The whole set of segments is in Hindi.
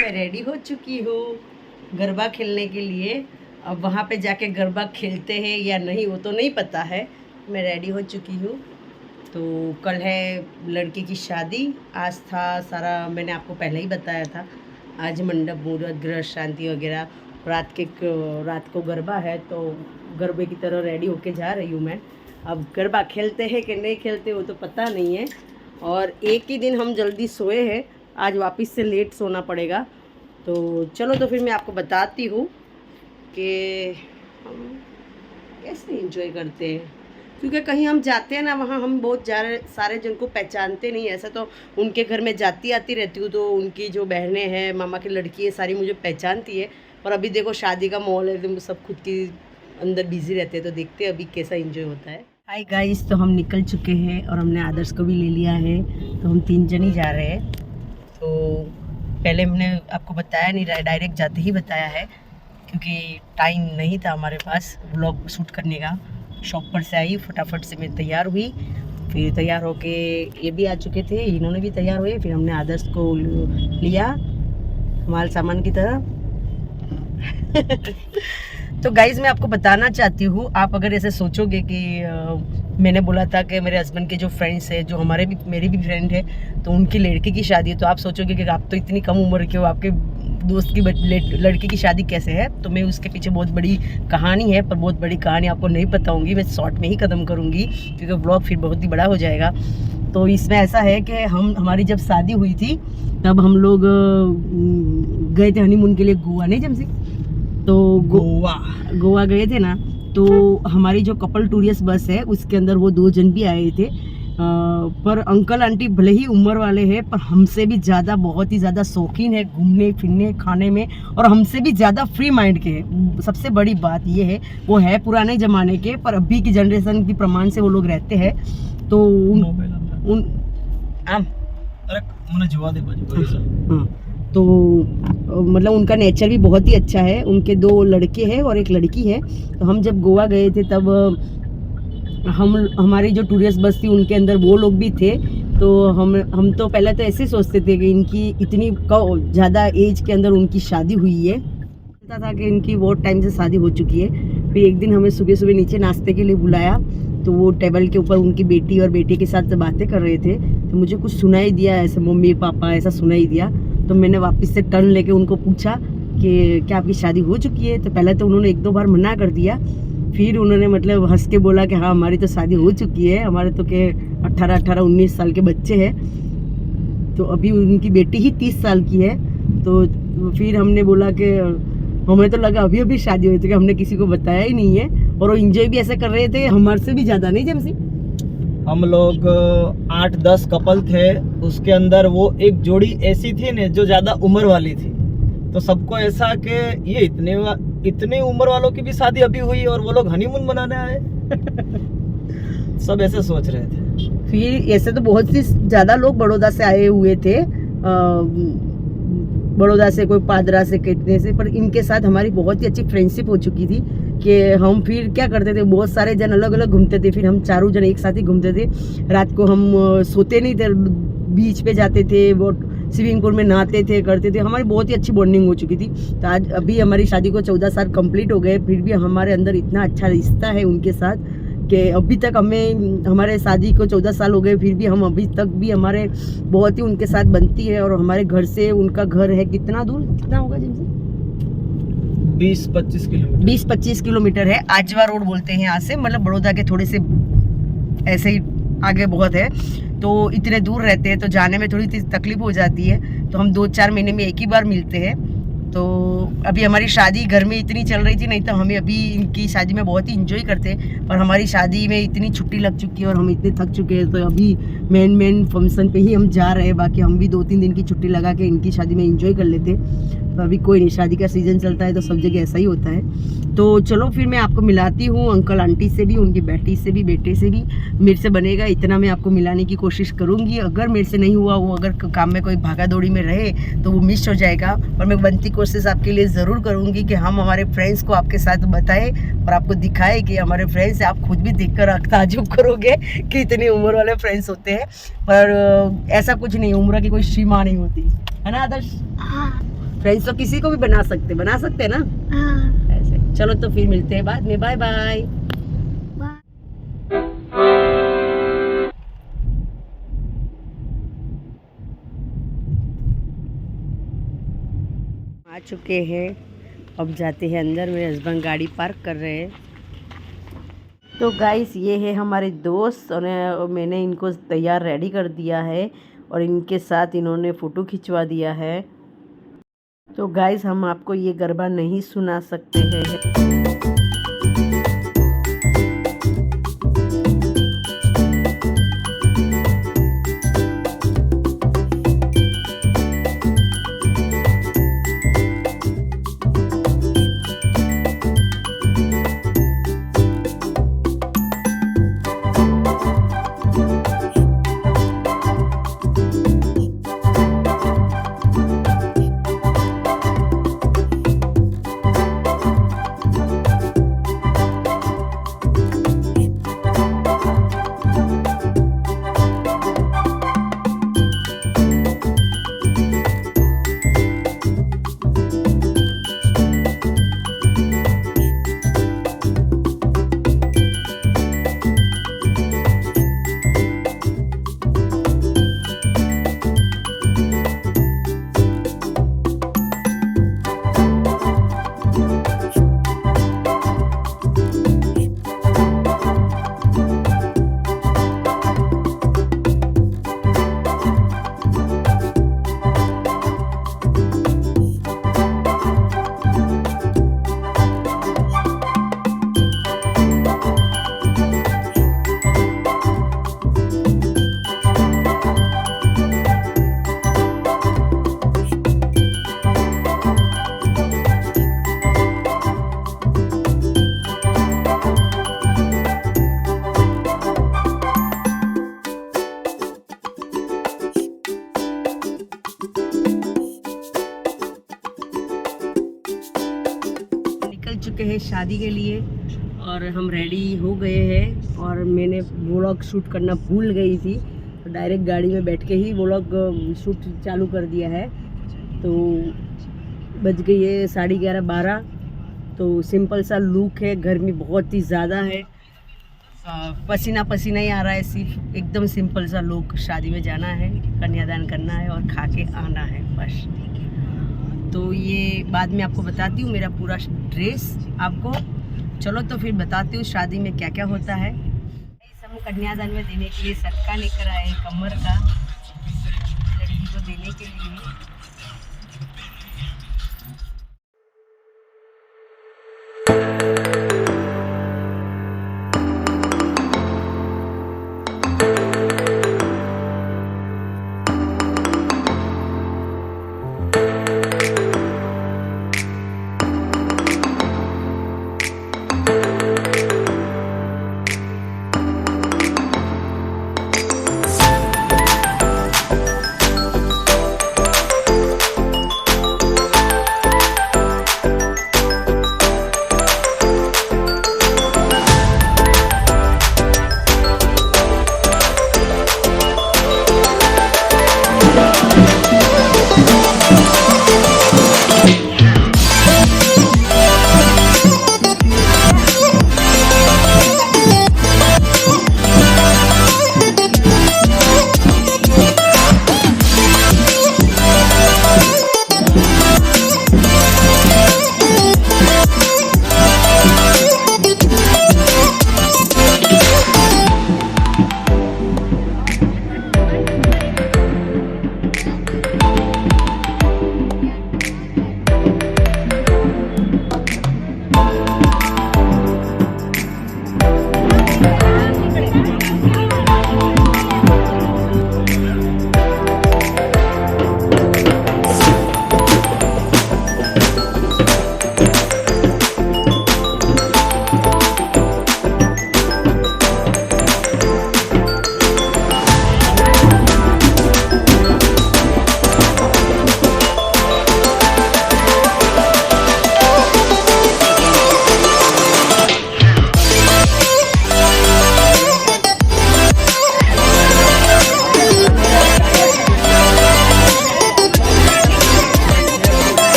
मैं रेडी हो चुकी हूँ गरबा खेलने के लिए। अब वहाँ पे जाके गरबा खेलते हैं या नहीं वो तो नहीं पता है। मैं रेडी हो चुकी हूँ। तो कल है लड़की की शादी। आज था सारा, मैंने आपको पहले ही बताया था। आज मंडप मुहूर्त गृह शांति वगैरह, रात को गरबा है तो गरबे की तरह रेडी होके जा रही हूँ मैं। अब गरबा खेलते हैं कि नहीं खेलते वो तो पता नहीं है। और एक ही दिन हम जल्दी सोए हैं, आज वापस से लेट सोना पड़ेगा। तो चलो तो फिर मैं आपको बताती हूँ कि हम कैसे एंजॉय करते हैं, क्योंकि कहीं हम जाते हैं ना वहाँ हम बहुत सारे जन को पहचानते नहीं। ऐसा तो उनके घर में जाती आती रहती हूँ तो उनकी जो बहनें हैं, मामा की लड़की है, सारी मुझे पहचानती है। पर अभी देखो शादी का माहौल है तो सब खुद की अंदर बिजी रहते हैं। तो देखते हैं अभी कैसा एंजॉय होता है। हाय गाइस, तो हम निकल चुके हैं और हमने आदर्श को भी ले लिया है। तो हम 3 जन ही जा रहे हैं। तो पहले हमने आपको बताया नहीं, डायरेक्ट जाते ही बताया है क्योंकि टाइम नहीं था हमारे पास व्लॉग शूट करने का। शॉप पर से आई, फटाफट से मैं तैयार हुई। फिर तैयार होके ये भी आ चुके थे, इन्होंने भी तैयार हुए। फिर हमने आदर्श को लिया माल सामान की तरह। तो गाइज मैं आपको बताना चाहती हूँ, आप अगर ऐसे सोचोगे कि मैंने बोला था कि मेरे हस्बैंड के जो फ्रेंड्स है, जो मेरी भी फ्रेंड है, तो उनकी लड़की की शादी है, तो आप सोचोगे कि आप तो इतनी कम उम्र के हो, आपके दोस्त की लड़की की शादी कैसे है। तो मैं उसके पीछे बहुत बड़ी कहानी है, पर बहुत बड़ी कहानी आपको नहीं पता होंगी। मैं शॉर्ट में ही ख़त्म करूँगी क्योंकि ब्लॉग फिर बहुत ही बड़ा हो जाएगा। तो इसमें ऐसा है कि हमारी जब शादी हुई थी तब हम लोग गए थे हनीमून के लिए गोवा, नहीं जमसी, तो गोवा गए थे ना। तो हमारी जो कपल टूरिस्ट बस है उसके अंदर वो 2 जन भी आए थे। पर अंकल आंटी भले ही उम्र वाले हैं पर हमसे भी ज़्यादा, बहुत ही ज़्यादा शौकीन है घूमने फिरने खाने में, और हमसे भी ज़्यादा फ्री माइंड के हैं। सबसे बड़ी बात ये है, वो है पुराने ज़माने के पर अभी की जनरेशन की प्रमाण से वो लोग रहते हैं। तो तो मतलब उनका नेचर भी बहुत ही अच्छा है। उनके 2 लड़के हैं और 1 लड़की है। तो हम जब गोवा गए थे तब हमारी जो टूरिस्ट बस थी उनके अंदर वो लोग भी थे। तो हम तो पहले तो ऐसे सोचते थे कि इनकी इतनी ज़्यादा एज के अंदर उनकी शादी हुई है, पता था कि इनकी बहुत टाइम से शादी हो चुकी है। फिर एक दिन हमें सुबह सुबह नीचे नाश्ते के लिए बुलाया, तो वो टेबल के ऊपर उनकी बेटी और बेटे के साथ बातें कर रहे थे। तो मुझे कुछ सुनाई दिया, ऐसे मम्मी पापा ऐसा सुनाई दिया। तो मैंने वापस से टर्न लेके उनको पूछा कि क्या आपकी शादी हो चुकी है। तो पहले तो उन्होंने 1-2 बार मना कर दिया, फिर उन्होंने मतलब हंस के बोला कि हाँ हमारी तो शादी हो चुकी है, हमारे तो के 18-19 साल के बच्चे हैं। तो अभी उनकी बेटी ही 30 साल की है। तो फिर हमने बोला कि हमें तो लगा अभी अभी शादी हुई थी, कि हमने किसी को बताया ही नहीं है। और वो इंजॉय भी ऐसे कर रहे थे हमारे से भी ज़्यादा, नहीं जमसी। हम लोग 8-10 कपल थे, उसके अंदर वो एक जोड़ी ऐसी थी ने जो ज्यादा उम्र वाली थी। तो सबको ऐसा कि ये इतने उम्र वालों की भी शादी अभी हुई और वो लोग हनीमून मनाने आए। सब ऐसे सोच रहे थे। फिर ऐसे तो बहुत सी ज़्यादा लोग बड़ौदा से आए हुए थे, बड़ौदा से, कोई पादरा से, कितने से। पर इनके साथ हमारी बहुत ही अच्छी फ्रेंडशिप हो चुकी थी कि हम फिर क्या करते थे, बहुत सारे जन अलग अलग घूमते थे, फिर हम चारों जन एक साथ ही घूमते थे। रात को हम सोते नहीं थे, बीच पे जाते थे, वो स्विमिंग पूल में नहाते थे, करते थे। हमारी बहुत ही अच्छी बॉन्डिंग हो चुकी थी। तो आज अभी हमारी शादी को 14 साल कंप्लीट हो गए, फिर भी हमारे अंदर इतना अच्छा रिश्ता है उनके साथ कि अभी तक हमारे शादी को 14 साल हो गए, फिर भी हम अभी तक भी हमारे बहुत ही उनके साथ बनती है। और हमारे घर से उनका घर है कितना दूर, कितना होगा जिनसे 20-25 किलोमीटर है। आजवा रोड बोलते हैं यहाँ से, मतलब बड़ौदा के थोड़े से ऐसे ही आगे बहुत है। तो इतने दूर रहते हैं तो जाने में थोड़ी तकलीफ हो जाती है। तो हम 2-4 महीने में एक ही बार मिलते हैं। तो अभी हमारी शादी घर में इतनी चल रही थी, नहीं तो हमें अभी इनकी शादी में बहुत ही इंजॉय करते हैं। पर हमारी शादी में इतनी छुट्टी लग चुकी है और हम इतने थक चुके हैं, तो अभी मेन फंक्शन पे ही हम जा रहे हैं। बाकी हम भी 2-3 दिन की छुट्टी लगा के इनकी शादी में इंजॉय कर लेते। तो अभी कोई नहीं, शादी का सीज़न चलता है तो सब जगह ऐसा ही होता है। तो चलो फिर मैं आपको मिलाती हूँ अंकल आंटी से भी, उनकी बेटी से भी, बेटे से भी। मेरे से बनेगा इतना मैं आपको मिलाने की कोशिश करूँगी। अगर मेरे से नहीं हुआ, वो अगर काम में कोई भागा दौड़ी में रहे तो वो मिस हो जाएगा। और मैं बनती कोशिश आपके लिए ज़रूर करूँगी कि हम हमारे फ्रेंड्स को आपके साथ बताएं और आपको दिखाएं कि हमारे फ्रेंड्स, आप खुद भी देख कर ताजुब करोगे कि इतनी उम्र वाले फ्रेंड्स होते हैं। पर ऐसा कुछ नहीं, उम्र की कोई सीमा नहीं होती है ना आदर्श। फ्रेंड्स तो किसी को भी बना सकते हैं ना। हाँ। ऐसे चलो तो फिर मिलते हैं बाद में, बाय बाय। आ चुके हैं, अब जाते हैं अंदर। मेरे हस्बैंड गाड़ी पार्क कर रहे हैं। तो गाइस ये है हमारे दोस्त और मैंने इनको तैयार रेडी कर दिया है और इनके साथ इन्होंने फ़ोटो खिंचवा दिया है। तो गाइस हम आपको ये गरबा नहीं सुना सकते हैं। चुके हैं शादी के लिए और हम रेडी हो गए हैं। और मैंने व्लॉग शूट करना भूल गई थी, तो डायरेक्ट गाड़ी में बैठ के ही व्लॉग शूट चालू कर दिया है। तो बज गई है 11:30-12। तो सिंपल सा लुक है, गर्मी बहुत ही ज़्यादा है, पसीना पसीना ही आ रहा है। सिर्फ एकदम सिंपल सा लुक, शादी में जाना है, कन्यादान करना है और खा के आना है बस। तो ये बाद में आपको बताती हूँ मेरा पूरा ड्रेस आपको। चलो तो फिर बताती हूँ शादी में क्या क्या होता है। हम कन्यादान में देने के लिए सटका लेकर आए, कमर का, लड़की को देने के लिए।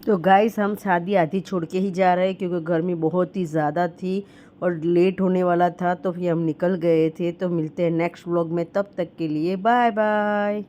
तो गाइस हम शादी आधी छोड़ के ही जा रहे हैं क्योंकि गर्मी बहुत ही ज़्यादा थी और लेट होने वाला था, तो फिर हम निकल गए थे। तो मिलते हैं नेक्स्ट व्लॉग में, तब तक के लिए बाय बाय।